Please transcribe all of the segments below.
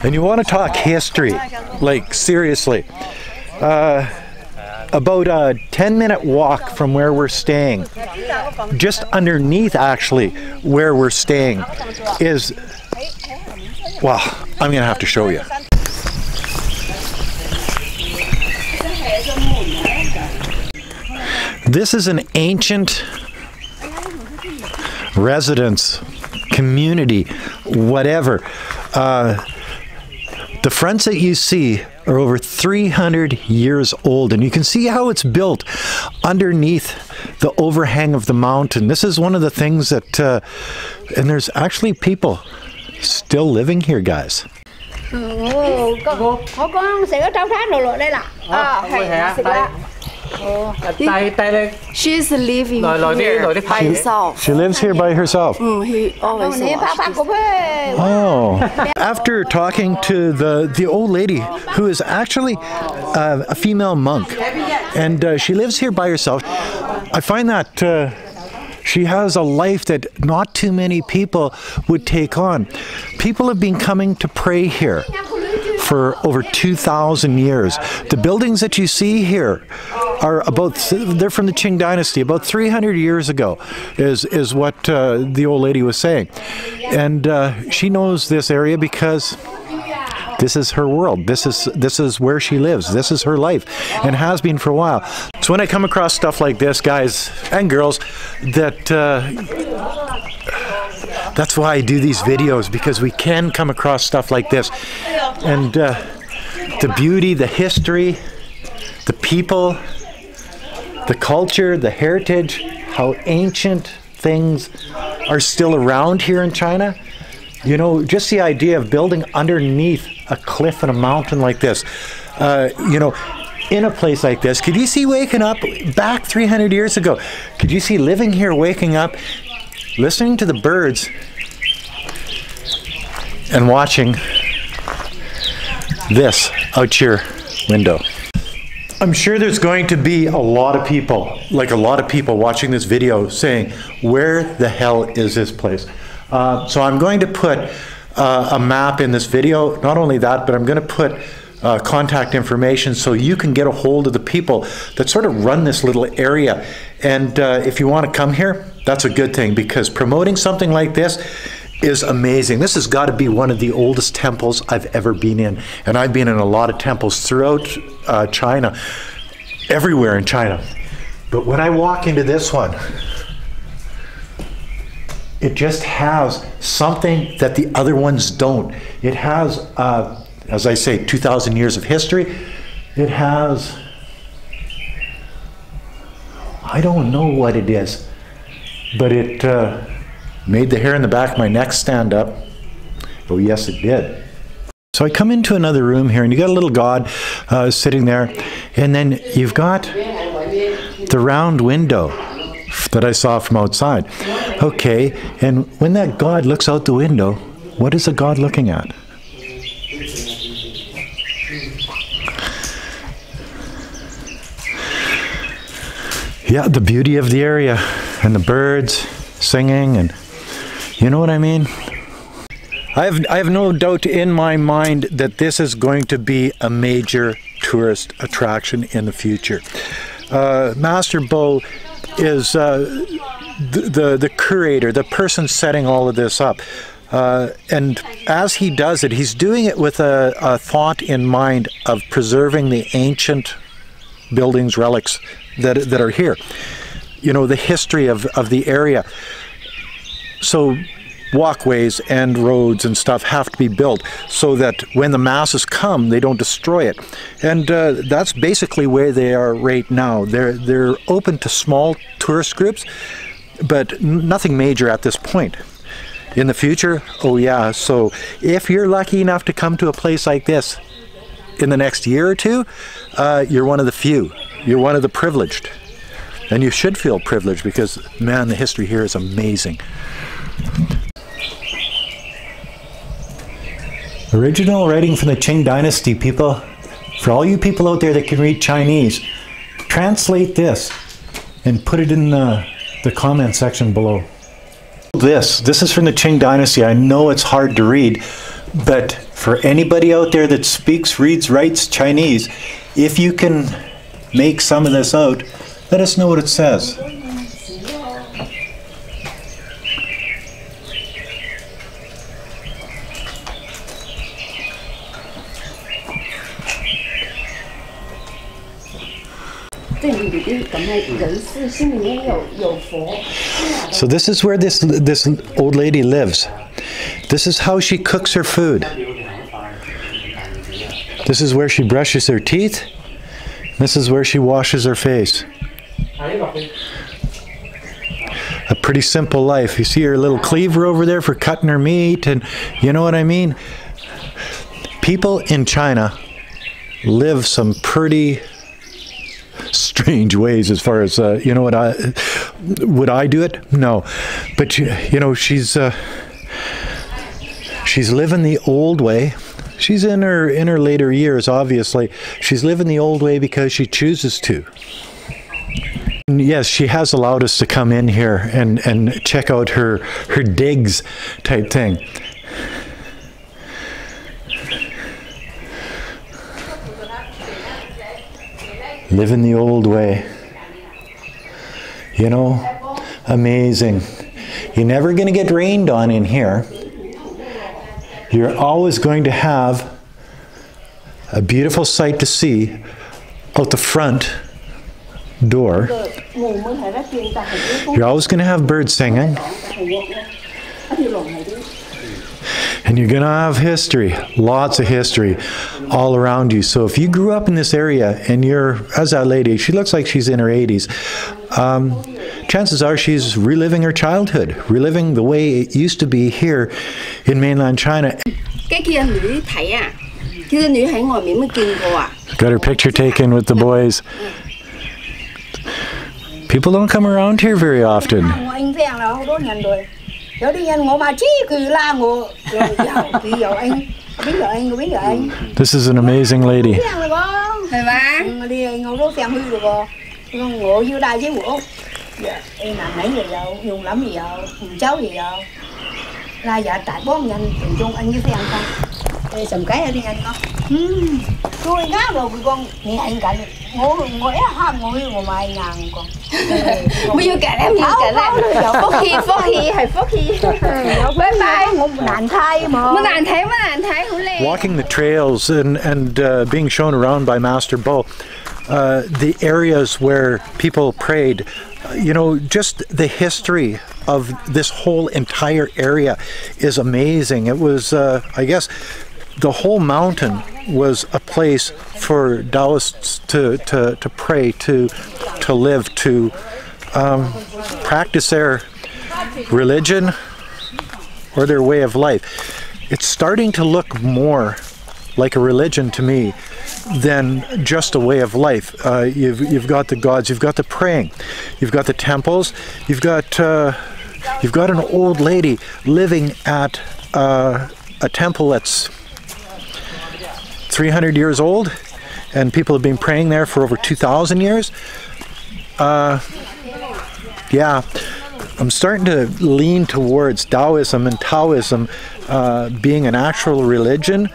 And you want to talk history, like seriously. About a 10-minute walk from where we're staying, just underneath actually where we're staying is, well, I'm gonna have to show you. This is an ancient residence, community, whatever. The fronts that you see are over 300 years old, and you can see how it's built underneath the overhang of the mountain. This is one of the things that, and there's actually people still living here, guys. She's living here by herself. She lives here by herself. He always watches. Oh. After talking to the old lady, who is actually a female monk, and she lives here by herself, I find that she has a life that not too many people would take on. People have been coming to pray here for over 2,000 years. The buildings that you see here are they're from the Qing Dynasty, about 300 years ago, is what the old lady was saying. And she knows this area because this is her world. This is where she lives. This is her life, and has been for a while. So when I come across stuff like this, guys and girls, that's why I do these videos, because we can come across stuff like this. And the beauty, the history, the people, the culture, the heritage, how ancient things are still around here in China. You know, just the idea of building underneath a cliff and a mountain like this, you know, in a place like this. Could you see waking up back 300 years ago? Could you see living here, waking up, listening to the birds, and watching this out your window? I'm sure there's going to be a lot of people, watching this video saying, where the hell is this place? So I'm going to put a map in this video. Not only that, but I'm going to put contact information so you can get a hold of the people that sort of run this little area. And if you want to come here, that's a good thing, because promoting something like this is amazing. This has got to be one of the oldest temples I've ever been in. And I've been in a lot of temples throughout China, everywhere in China. But when I walk into this one, it just has something that the other ones don't. It has, as I say, 2,000 years of history. It has, I don't know what it is, but it made the hair in the back of my neck stand up. Oh yes, it did. So I come into another room here, and you got a little god sitting there, and then you've got the round window that I saw from outside. Okay, and when that god looks out the window, what is the god looking at? Yeah, the beauty of the area, and the birds singing, and you know what I mean? I have no doubt in my mind that this is going to be a major tourist attraction in the future. Master Bo is the curator, the person setting all of this up. And as he does it, he's doing it with a thought in mind of preserving the ancient buildings, relics that are here. You know, the history of the area. So walkways and roads and stuff have to be built so that when the masses come, they don't destroy it. And that's basically where they are right now. They're open to small tourist groups, but nothing major at this point. In the future, oh yeah, so if you're lucky enough to come to a place like this in the next year or two, you're one of the few. You're one of the privileged. And you should feel privileged, because, man, the history here is amazing. Original writing from the Qing Dynasty, people. For all you people out there that can read Chinese, translate this and put it in the comment section below. This is from the Qing Dynasty. I know it's hard to read, but For anybody out there that speaks, reads, writes Chinese, if you can make some of this out, let us know what it says. So this is where this old lady lives. This is how she cooks her food. This is where she brushes her teeth. This is where she washes her face. A pretty simple life. You see her little cleaver over there for cutting her meat, and you know what I mean? People in China live some pretty strange ways as far as, you know what, would I do it? No. But, you know, she's living the old way. She's in her later years, obviously. She's living the old way because she chooses to. And yes, she has allowed us to come in here and check out her digs type thing. Living the old way. You know, amazing. You're never going to get rained on in here. You're always going to have a beautiful sight to see out the front door. You're always going to have birds singing. And you're going to have history, lots of history all around you. So if you grew up in this area and you're, as that lady, she looks like she's in her 80s, chances are she's reliving her childhood, reliving the way it used to be here in mainland China. Got her picture taken with the boys. People don't come around here very often. This is an amazing lady. Walking the trails and being shown around by Master Bo, the areas where people prayed, you know, just the history of this whole entire area is amazing. It was, I guess, the whole mountain was a place for Taoists to pray, to live, to practice their religion or their way of life. It's starting to look more like a religion to me than just a way of life. You've got the gods, you've got the praying, you've got the temples, you've got an old lady living at a temple that's 300 years old, and people have been praying there for over 2,000 years. Yeah, I'm starting to lean towards Taoism and Taoism being an actual religion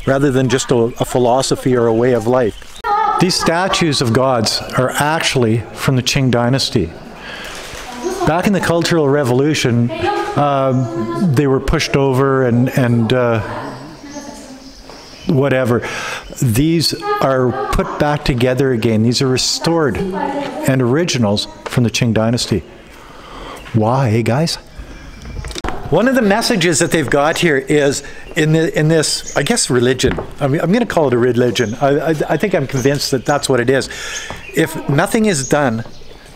rather than just a philosophy or a way of life. These statues of gods are actually from the Qing Dynasty. Back in the Cultural Revolution, they were pushed over and whatever. These are put back together again. These are restored and originals from the Qing Dynasty. Why, guys? One of the messages that they've got here is in this, I guess, religion. I mean, I'm going to call it a religion. I think I'm convinced that that's what it is. If nothing is done,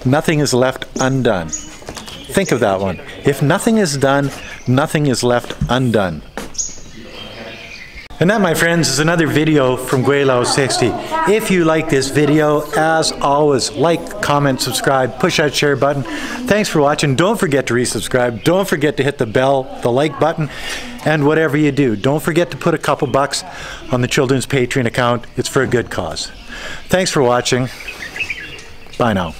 nothing is left undone. Think of that one. If nothing is done, nothing is left undone. And that, my friends, is another video from Gweilo 60. If you like this video, as always, like, comment, subscribe, push that share button. Thanks for watching. Don't forget to resubscribe. Don't forget to hit the bell, the like button, and whatever you do, don't forget to put a couple bucks on the Children's Patreon account. It's for a good cause. Thanks for watching. Bye now.